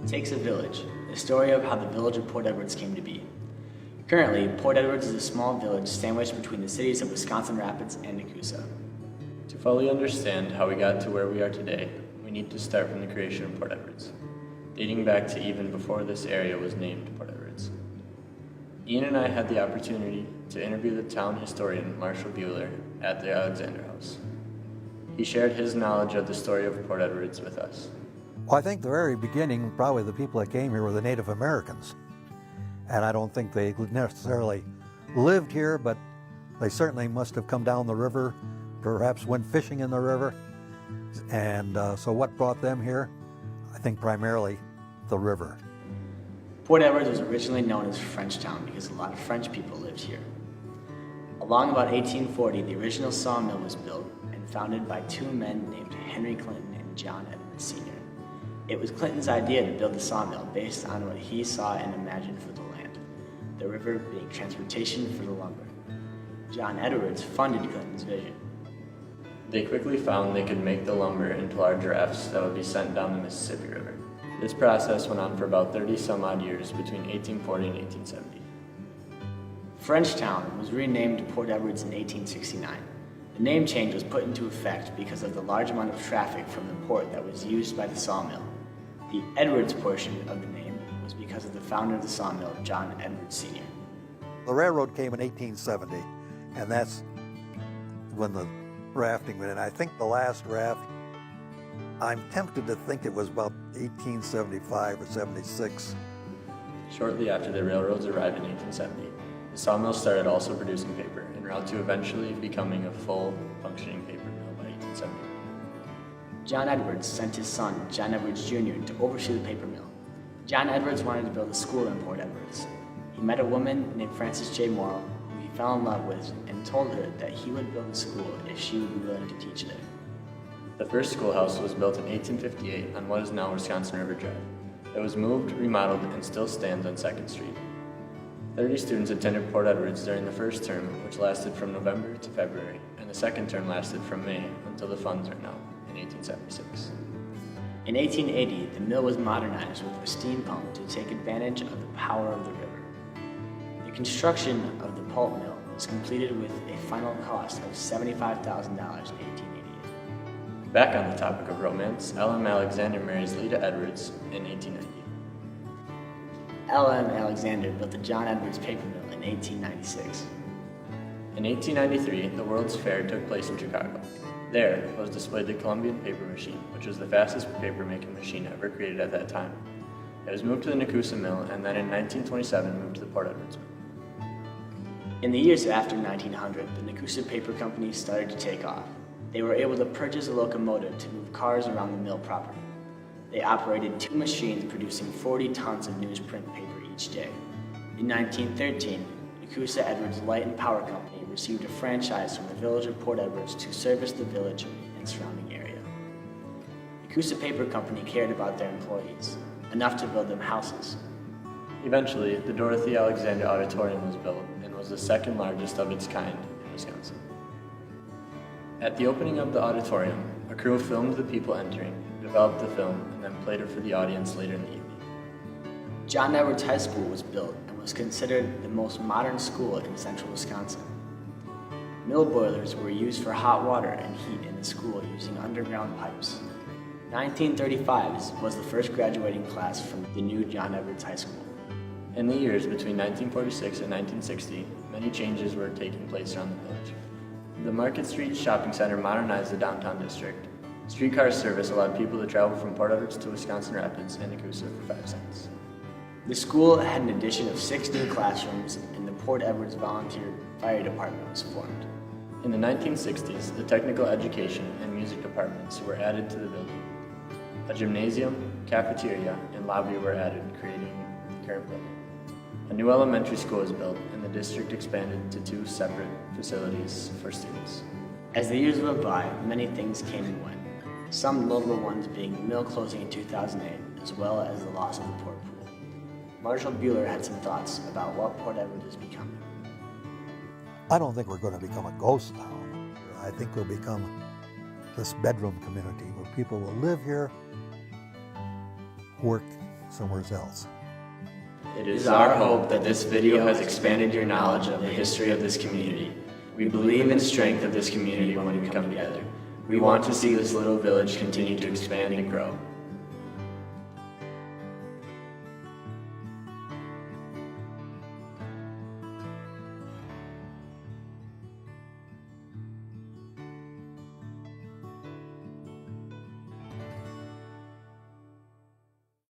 Takes a Village, the story of how the village of Port Edwards came to be. Currently, Port Edwards is a small village sandwiched between the cities of Wisconsin Rapids and Nekoosa. To fully understand how we got to where we are today, we need to start from the creation of Port Edwards, dating back to even before this area was named Port Edwards. Ian and I had the opportunity to interview the town historian Marshall Buehler at the Alexander House. He shared his knowledge of the story of Port Edwards with us. Well, I think the very beginning, probably the people that came here were the Native Americans. And I don't think they necessarily lived here, but they certainly must have come down the river, perhaps went fishing in the river. And so what brought them here? I think primarily the river. Port Edwards was originally known as Frenchtown because a lot of French people lived here. Along about 1840, the original sawmill was built and founded by two men named Henry Clinton and John Edwards Sr. It was Clinton's idea to build the sawmill based on what he saw and imagined for the land, the river being transportation for the lumber. John Edwards funded Clinton's vision. They quickly found they could make the lumber into larger rafts that would be sent down the Mississippi River. This process went on for about 30 some odd years between 1840 and 1870. Frenchtown was renamed Port Edwards in 1869. The name change was put into effect because of the large amount of traffic from the port that was used by the sawmill. The Edwards portion of the name was because of the founder of the sawmill, John Edwards Sr. The railroad came in 1870, and that's when the rafting went in. I think the last raft, I'm tempted to think it was about 1875 or 76. Shortly after the railroads arrived in 1870, the sawmill started also producing paper, en route to eventually becoming a full functioning paper mill by 1870. John Edwards sent his son, John Edwards Jr., to oversee the paper mill. John Edwards wanted to build a school in Port Edwards. He met a woman named Frances J. Morrill, who he fell in love with, and told her that he would build a school if she would be willing to teach there. The first schoolhouse was built in 1858 on what is now Wisconsin River Drive. It was moved, remodeled, and still stands on 2nd Street. 30 students attended Port Edwards during the first term, which lasted from November to February, and the second term lasted from May until the funds ran out in 1876. In 1880, the mill was modernized with a steam pump to take advantage of the power of the river. The construction of the pulp mill was completed with a final cost of $75,000 in 1888. Back on the topic of romance, L.M. Alexander marries Lita Edwards in 1890. L.M. Alexander built the John Edwards paper mill in 1896. In 1893, the World's Fair took place in Chicago. There was displayed the Columbian paper machine, which was the fastest paper-making machine ever created at that time. It was moved to the Nekoosa mill, and then in 1927 moved to the Port Edwards mill. In the years after 1900, the Nekoosa Paper Company started to take off. They were able to purchase a locomotive to move cars around the mill property. They operated two machines producing 40 tons of newsprint paper each day. In 1913, Nekoosa Edwards Light and Power Company received a franchise from the village of Port Edwards to service the village and surrounding area. Nekoosa Paper Company cared about their employees, enough to build them houses. Eventually, the Dorothy Alexander Auditorium was built and was the second largest of its kind in Wisconsin. At the opening of the auditorium, a crew filmed the people entering, developed the film, and then played it for the audience later in the evening. John Edwards High School was built and was considered the most modern school in central Wisconsin. Mill boilers were used for hot water and heat in the school using underground pipes. 1935 was the first graduating class from the new John Edwards High School. In the years between 1946 and 1960, many changes were taking place around the village. The Market Street Shopping Center modernized the downtown district. Streetcar service allowed people to travel from Port Edwards to Wisconsin Rapids and Nekoosa for 5 cents. The school had an addition of 6 new classrooms, and the Port Edwards Volunteer Fire Department was formed. In the 1960s, the technical education and music departments were added to the building. A gymnasium, cafeteria, and lobby were added, creating the current building. A new elementary school was built, and the district expanded to 2 separate facilities for students. As the years went by, many things came and went, some notable ones being the mill closing in 2008, as well as the loss of the port pool. Marshall Buehler had some thoughts about what Port Edwards is becoming. I don't think we're going to become a ghost town. I think we'll become this bedroom community where people will live here, work somewhere else. It is our hope that this video has expanded your knowledge of the history of this community. We believe in the strength of this community when we come together. We want to see this little village continue to expand and grow.